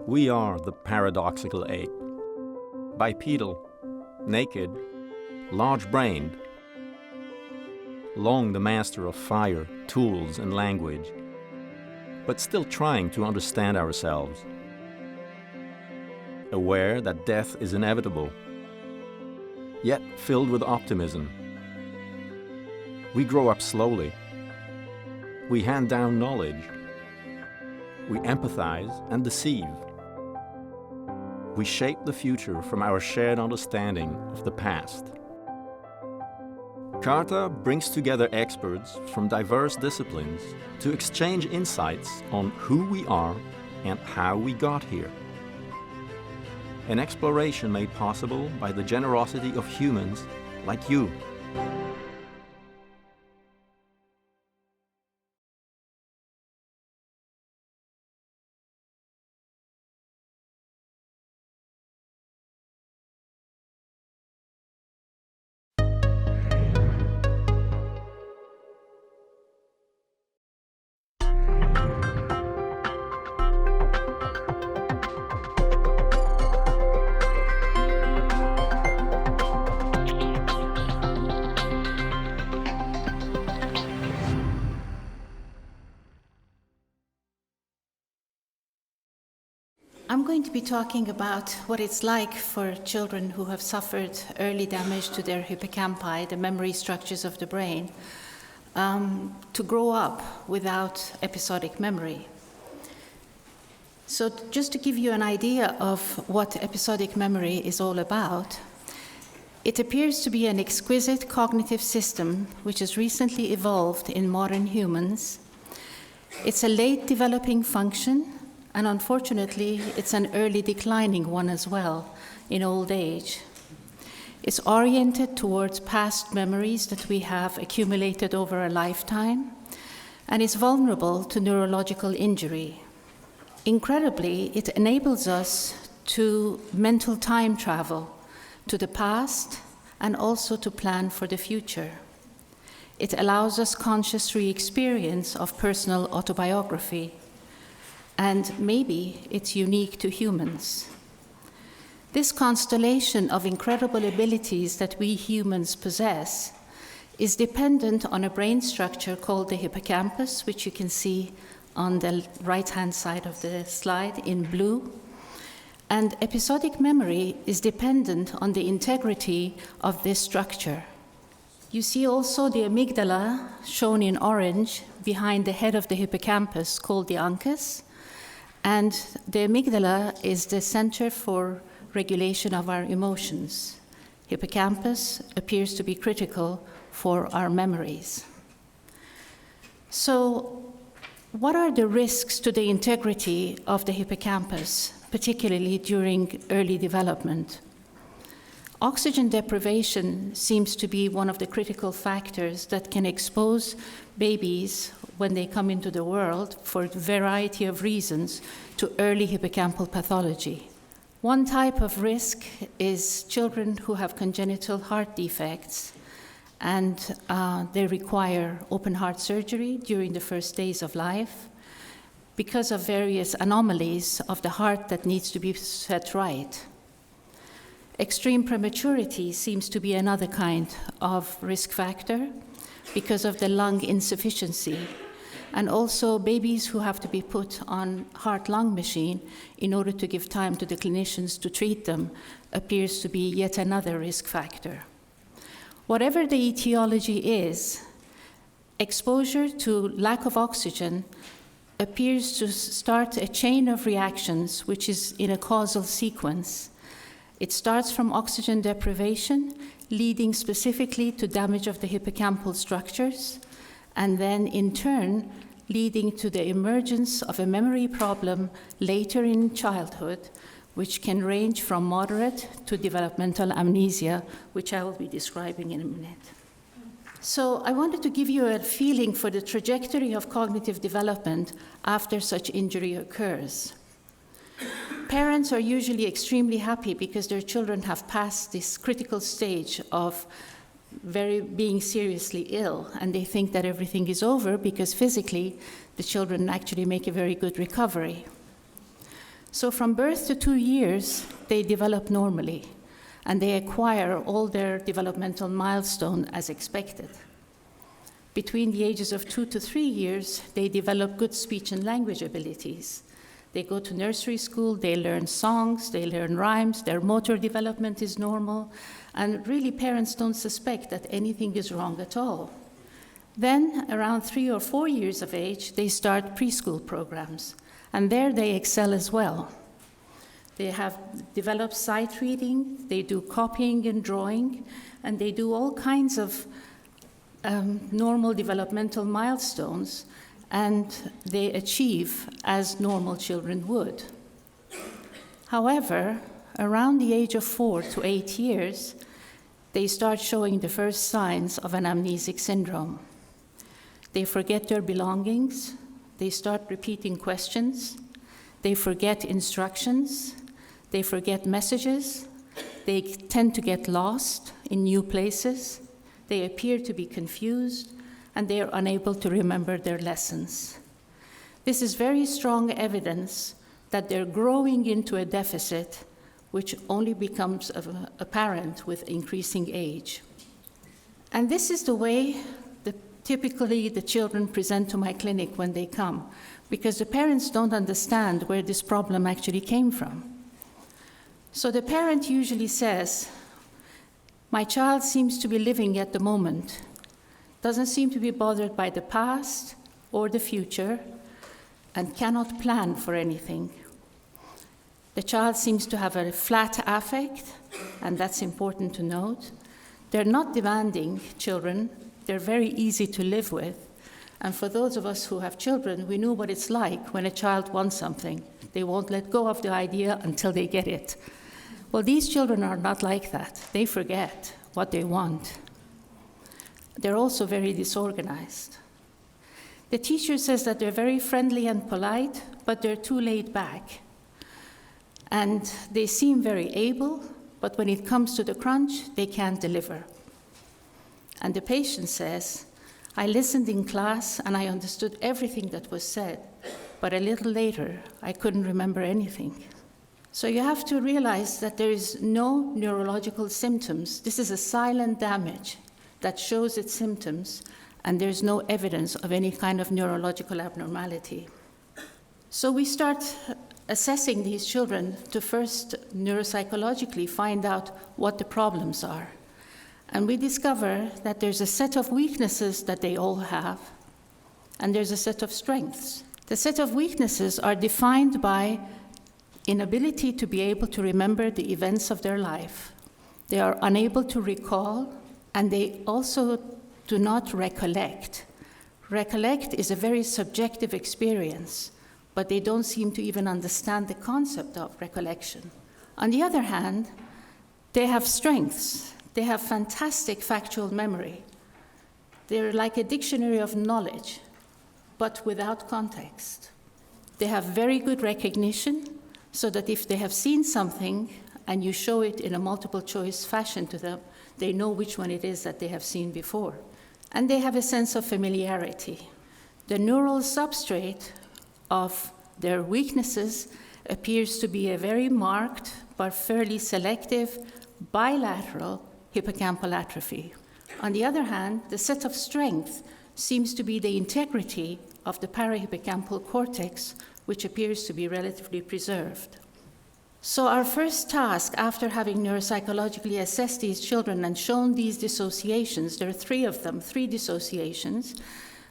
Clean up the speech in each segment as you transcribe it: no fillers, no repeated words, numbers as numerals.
We are the paradoxical ape. Bipedal, naked, large-brained, long the master of fire, tools, and language, but still trying to understand ourselves. Aware that death is inevitable, yet filled with optimism. We grow up slowly. We hand down knowledge. We empathize and deceive. We shape the future from our shared understanding of the past. Carta brings together experts from diverse disciplines to exchange insights on who we are and how we got here. An exploration made possible by the generosity of humans like you. I'm going to be talking about what it's like for children who have suffered early damage to their hippocampi, the memory structures of the brain, to grow up without episodic memory. So just to give you an idea of what episodic memory is all about, it appears to be an exquisite cognitive system which has recently evolved in modern humans. It's a late developing function, and unfortunately, it's an early declining one as well in old age. It's oriented towards past memories that we have accumulated over a lifetime, and is vulnerable to neurological injury. Incredibly, it enables us to mental time travel to the past and also to plan for the future. It allows us conscious re-experience of personal autobiography. And maybe it's unique to humans. This constellation of incredible abilities that we humans possess is dependent on a brain structure called the hippocampus, which you can see on the right-hand side of the slide in blue. And episodic memory is dependent on the integrity of this structure. You see also the amygdala, shown in orange, behind the head of the hippocampus, called the uncus. And the amygdala is the center for regulation of our emotions. Hippocampus appears to be critical for our memories. So, what are the risks to the integrity of the hippocampus, particularly during early development? Oxygen deprivation seems to be one of the critical factors that can expose babies when they come into the world for a variety of reasons to early hippocampal pathology. One type of risk is children who have congenital heart defects, and they require open heart surgery during the first days of life because of various anomalies of the heart that needs to be set right. Extreme prematurity seems to be another kind of risk factor because of the lung insufficiency, and also babies who have to be put on heart-lung machine in order to give time to the clinicians to treat them appears to be yet another risk factor. Whatever the etiology is, exposure to lack of oxygen appears to start a chain of reactions which is in a causal sequence. It starts from oxygen deprivation, leading specifically to damage of the hippocampal structures, and then in turn leading to the emergence of a memory problem later in childhood, which can range from moderate to developmental amnesia, which I will be describing in a minute. So I wanted to give you a feeling for the trajectory of cognitive development after such injury occurs. Parents are usually extremely happy because their children have passed this critical stage of being seriously ill, and they think that everything is over because physically the children actually make a very good recovery. So from birth to 2 years, they develop normally, and they acquire all their developmental milestones as expected. Between the ages of 2 to 3 years, they develop good speech and language abilities. They go to nursery school, they learn songs, they learn rhymes, their motor development is normal, and really parents don't suspect that anything is wrong at all. Then, around 3 or 4 years of age, they start preschool programs, and there they excel as well. They have developed sight reading, they do copying and drawing, and they do all kinds of normal developmental milestones, and they achieve as normal children would. However, around the age of 4 to 8 years, they start showing the first signs of an amnesic syndrome. They forget their belongings, they start repeating questions, they forget instructions, they forget messages, they tend to get lost in new places, they appear to be confused, and they are unable to remember their lessons. This is very strong evidence that they're growing into a deficit which only becomes apparent with increasing age. And this is the way typically the children present to my clinic when they come, because the parents don't understand where this problem actually came from. So the parent usually says, "My child seems to be living at the moment, doesn't seem to be bothered by the past or the future, and cannot plan for anything. The child seems to have a flat affect," and that's important to note. They're not demanding children, they're very easy to live with. And for those of us who have children, we know what it's like when a child wants something. They won't let go of the idea until they get it. Well, these children are not like that. They forget what they want. They're also very disorganized. The teacher says that they're very friendly and polite, but they're too laid back. And they seem very able, but when it comes to the crunch, they can't deliver. And the patient says, "I listened in class and I understood everything that was said, but a little later, I couldn't remember anything." So you have to realize that there is no neurological symptoms. This is a silent damage that shows its symptoms, and there's no evidence of any kind of neurological abnormality. So we start assessing these children to first neuropsychologically find out what the problems are. And we discover that there's a set of weaknesses that they all have, and there's a set of strengths. The set of weaknesses are defined by inability to be able to remember the events of their life. They are unable to recall, and they also do not recollect. Recollect is a very subjective experience, but they don't seem to even understand the concept of recollection. On the other hand, they have strengths. They have fantastic factual memory. They're like a dictionary of knowledge, but without context. They have very good recognition, so that if they have seen something and you show it in a multiple choice fashion to them, they know which one it is that they have seen before. And they have a sense of familiarity. The neural substrate of their weaknesses appears to be a very marked but fairly selective bilateral hippocampal atrophy. On the other hand, the set of strength seems to be the integrity of the parahippocampal cortex, which appears to be relatively preserved. So our first task, after having neuropsychologically assessed these children and shown these dissociations, there are 3 of them, 3 dissociations,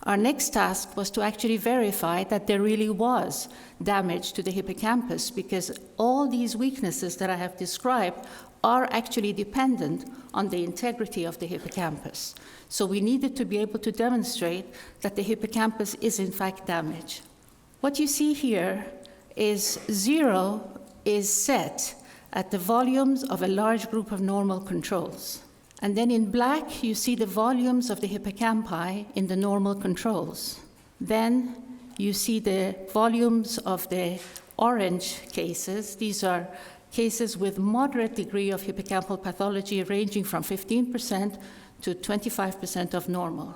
our next task was to actually verify that there really was damage to the hippocampus, because all these weaknesses that I have described are actually dependent on the integrity of the hippocampus. So we needed to be able to demonstrate that the hippocampus is in fact damaged. What you see here is 0 is set at the volumes of a large group of normal controls. And then in black, you see the volumes of the hippocampi in the normal controls. Then you see the volumes of the orange cases. These are cases with moderate degree of hippocampal pathology ranging from 15% to 25% of normal.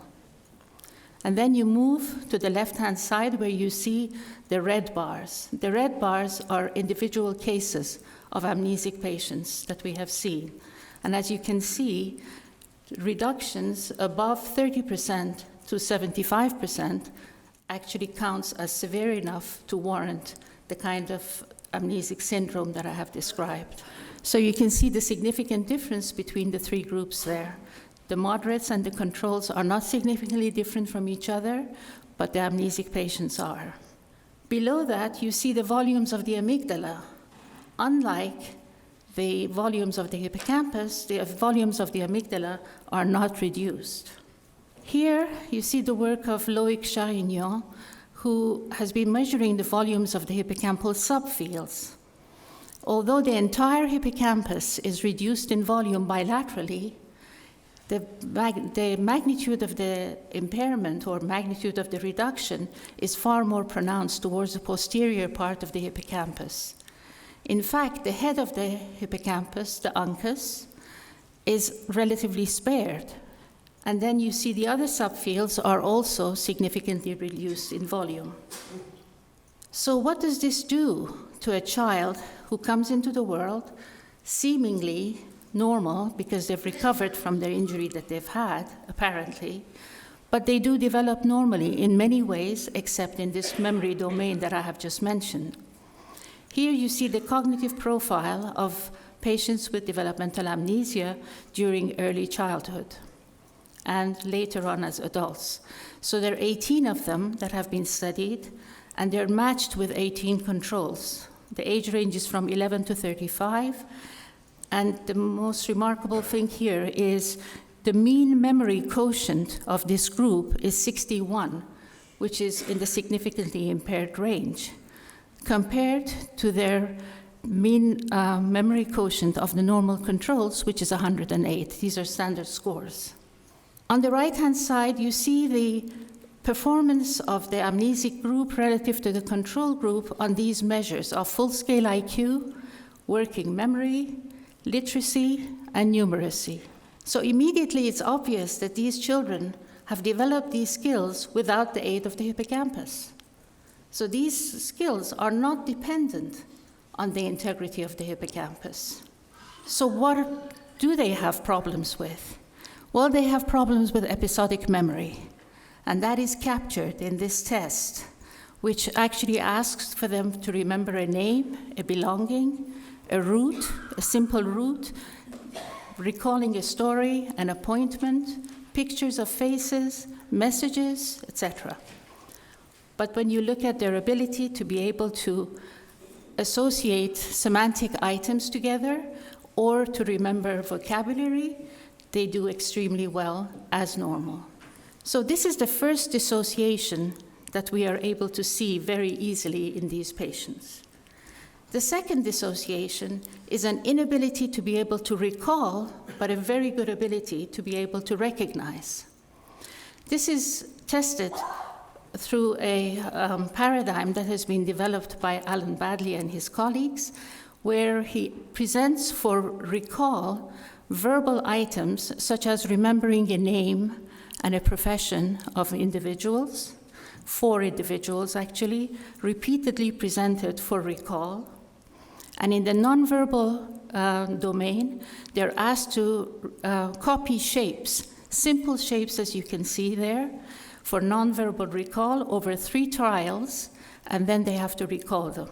And then you move to the left-hand side where you see the red bars. The red bars are individual cases of amnesic patients that we have seen. And as you can see, reductions above 30% to 75% actually counts as severe enough to warrant the kind of amnesic syndrome that I have described. So you can see the significant difference between the three groups there. The moderates and the controls are not significantly different from each other, but the amnesic patients are. Below that, you see the volumes of the amygdala. Unlike the volumes of the hippocampus, the volumes of the amygdala are not reduced. Here, you see the work of Loïc Charignon, who has been measuring the volumes of the hippocampal subfields. Although the entire hippocampus is reduced in volume bilaterally, the magnitude of the impairment or magnitude of the reduction is far more pronounced towards the posterior part of the hippocampus. In fact, the head of the hippocampus, the uncus, is relatively spared. And then you see the other subfields are also significantly reduced in volume. So what does this do to a child who comes into the world seemingly normal because they've recovered from their injury that they've had, apparently, but they do develop normally in many ways except in this memory domain that I have just mentioned. Here you see the cognitive profile of patients with developmental amnesia during early childhood and later on as adults. So there are 18 of them that have been studied, and they're matched with 18 controls. The age range is from 11 to 35, and the most remarkable thing here is the mean memory quotient of this group is 61, which is in the significantly impaired range, compared to their mean memory quotient of the normal controls, which is 108. These are standard scores. On the right-hand side, you see the performance of the amnesic group relative to the control group on these measures of full-scale IQ, working memory, literacy, and numeracy. So immediately it's obvious that these children have developed these skills without the aid of the hippocampus. So these skills are not dependent on the integrity of the hippocampus. So what do they have problems with? Well, they have problems with episodic memory, and that is captured in this test, which actually asks for them to remember a name, a belonging, a route, a simple route, recalling a story, an appointment, pictures of faces, messages, etc. But when you look at their ability to be able to associate semantic items together or to remember vocabulary, they do extremely well as normal. So this is the first dissociation that we are able to see very easily in these patients. The second dissociation is an inability to be able to recall, but a very good ability to be able to recognize. This is tested through a paradigm that has been developed by Alan Badley and his colleagues, where he presents for recall verbal items such as remembering a name and a profession of individuals, 4 individuals actually, repeatedly presented for recall. And in the nonverbal domain, they're asked to copy shapes, simple shapes as you can see there, for nonverbal recall over 3 trials, and then they have to recall them.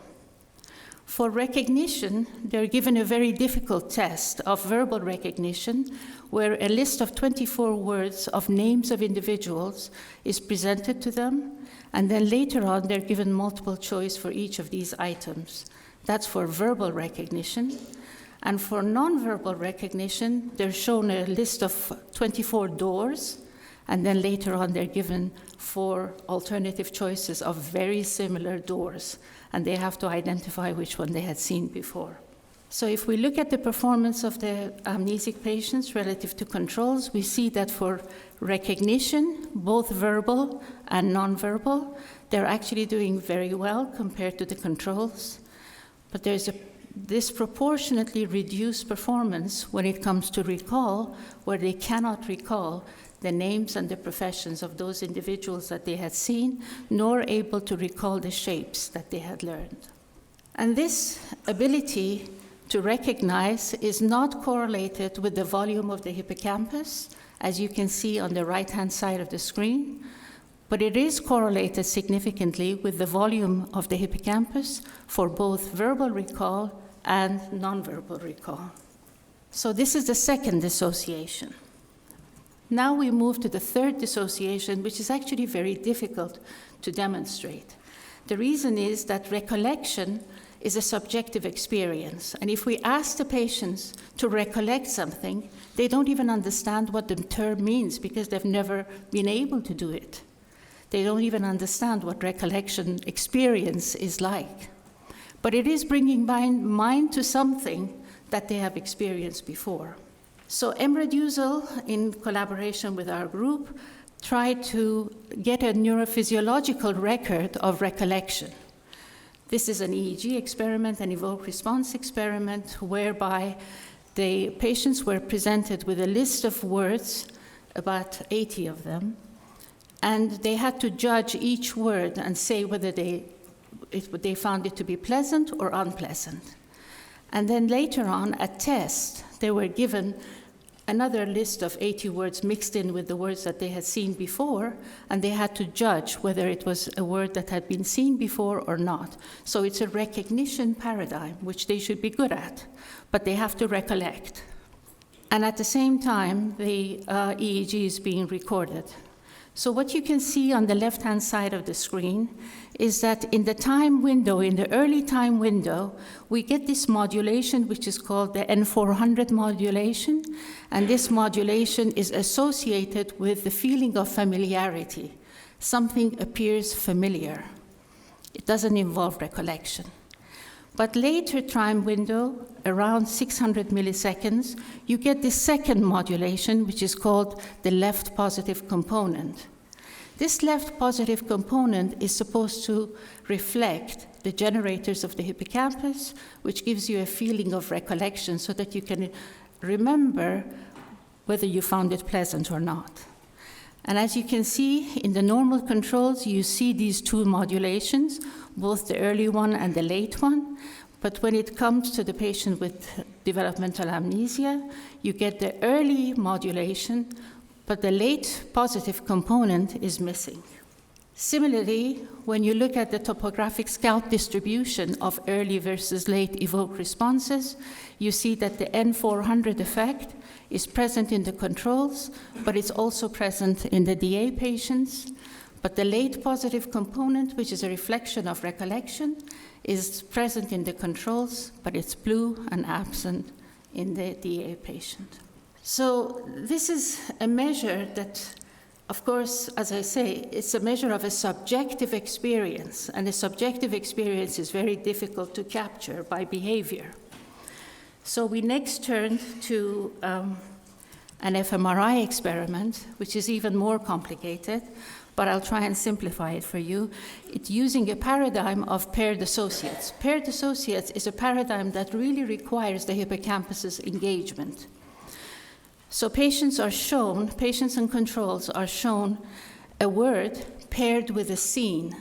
For recognition, they're given a very difficult test of verbal recognition, where a list of 24 words of names of individuals is presented to them, and then later on, they're given multiple choice for each of these items. That's for verbal recognition. And for nonverbal recognition, they're shown a list of 24 doors, and then later on, they're given 4 alternative choices of very similar doors, and they have to identify which one they had seen before. So if we look at the performance of the amnesic patients relative to controls, we see that for recognition, both verbal and nonverbal, they're actually doing very well compared to the controls. But there's a disproportionately reduced performance when it comes to recall, where they cannot recall the names and the professions of those individuals that they had seen, nor able to recall the shapes that they had learned. And this ability to recognize is not correlated with the volume of the hippocampus, as you can see on the right-hand side of the screen, but it is correlated significantly with the volume of the hippocampus for both verbal recall and nonverbal recall. So this is the second dissociation. Now we move to the third dissociation, which is actually very difficult to demonstrate. The reason is that recollection is a subjective experience. And if we ask the patients to recollect something, they don't even understand what the term means because they've never been able to do it. They don't even understand what recollection experience is like. But it is bringing mind to something that they have experienced before. So Emre Düzel, in collaboration with our group, tried to get a neurophysiological record of recollection. This is an EEG experiment, an evoked response experiment, whereby the patients were presented with a list of words, about 80 of them, and they had to judge each word and say whether they found it to be pleasant or unpleasant. And then later on, at test, they were given another list of 80 words mixed in with the words that they had seen before, and they had to judge whether it was a word that had been seen before or not. So it's a recognition paradigm, which they should be good at, but they have to recollect. And at the same time, the EEG is being recorded. So what you can see on the left-hand side of the screen is that in the time window, in the early time window, we get this modulation, which is called the N400 modulation, and this modulation is associated with the feeling of familiarity. Something appears familiar. It doesn't involve recollection. But later time window, around 600 milliseconds, you get this second modulation, which is called the left positive component. This left positive component is supposed to reflect the generators of the hippocampus, which gives you a feeling of recollection so that you can remember whether you found it pleasant or not. And as you can see, in the normal controls, you see these two modulations, both the early one and the late one. But when it comes to the patient with developmental amnesia, you get the early modulation, but the late positive component is missing. Similarly, when you look at the topographic scalp distribution of early versus late evoked responses, you see that the N400 effect is present in the controls, but it's also present in the DA patients. But the late positive component, which is a reflection of recollection, is present in the controls, but it's blue and absent in the DA patient. So this is a measure that, of course, as I say, it's a measure of a subjective experience, and a subjective experience is very difficult to capture by behavior. So we next turned to an fMRI experiment, which is even more complicated, but I'll try and simplify it for you. It's using a paradigm of paired associates. Paired associates is a paradigm that really requires the hippocampus's engagement. So patients and controls are shown a word paired with a scene,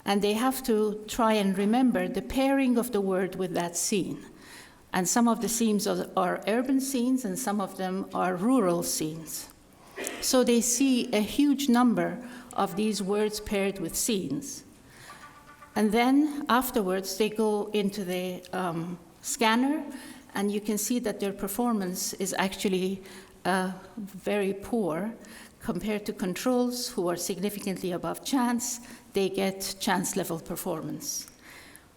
and they have to try and remember the pairing of the word with that scene. And some of the scenes are urban scenes, and some of them are rural scenes. So they see a huge number of these words paired with scenes. And then afterwards, they go into the scanner, and you can see that their performance is actually very poor compared to controls who are significantly above chance. They get chance-level performance.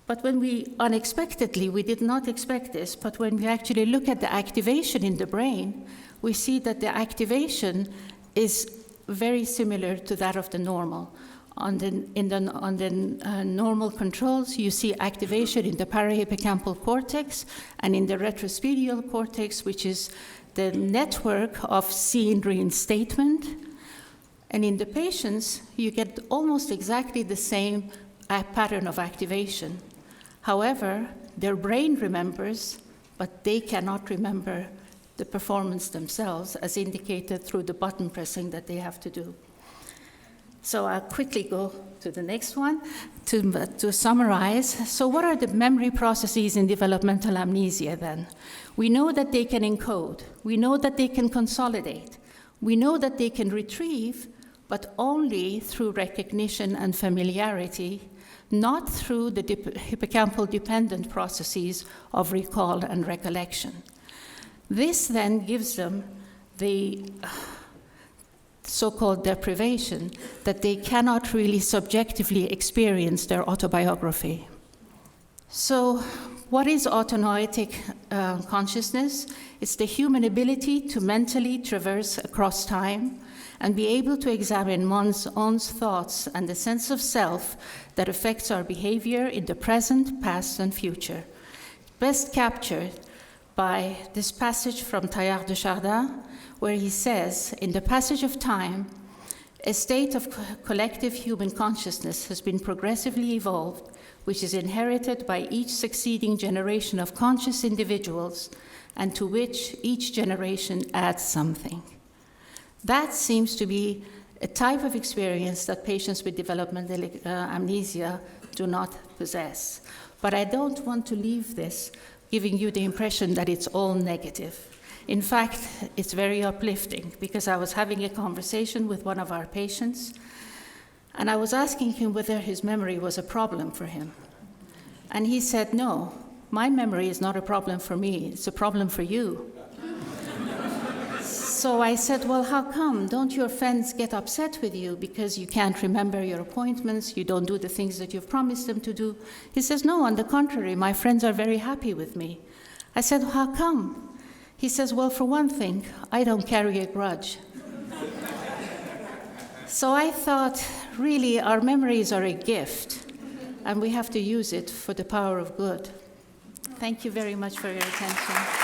But when unexpectedly, we did not expect this, but when we actually look at the activation in the brain, we see that the activation is very similar to that of the normal. On the normal controls, you see activation in the parahippocampal cortex and in the retrospedial cortex, which is the network of scene reinstatement. And in the patients, you get almost exactly the same pattern of activation. However, their brain remembers, but they cannot remember the performance themselves, as indicated through the button pressing that they have to do. So I'll quickly go to the next one to summarize. So what are the memory processes in developmental amnesia then? We know that they can encode. We know that they can consolidate. We know that they can retrieve, but only through recognition and familiarity, not through the hippocampal dependent processes of recall and recollection. This then gives them the so-called deprivation, that they cannot really subjectively experience their autobiography. So what is autonoetic consciousness? It's the human ability to mentally traverse across time and be able to examine one's own thoughts and the sense of self that affects our behavior in the present, past, and future. Best captured by this passage from Teilhard de Chardin, where he says, in the passage of time, a state of collective human consciousness has been progressively evolved, which is inherited by each succeeding generation of conscious individuals, and to which each generation adds something. That seems to be a type of experience that patients with developmental amnesia do not possess. But I don't want to leave this giving you the impression that it's all negative. In fact, it's very uplifting, because I was having a conversation with one of our patients, and I was asking him whether his memory was a problem for him. And he said, no, my memory is not a problem for me, it's a problem for you. So I said, well, how come? Don't your friends get upset with you because you can't remember your appointments, you don't do the things that you've promised them to do? He says, no, on the contrary, my friends are very happy with me. I said, how come? He says, well, for one thing, I don't carry a grudge. So I thought, really, our memories are a gift, and we have to use it for the power of good. Thank you very much for your attention.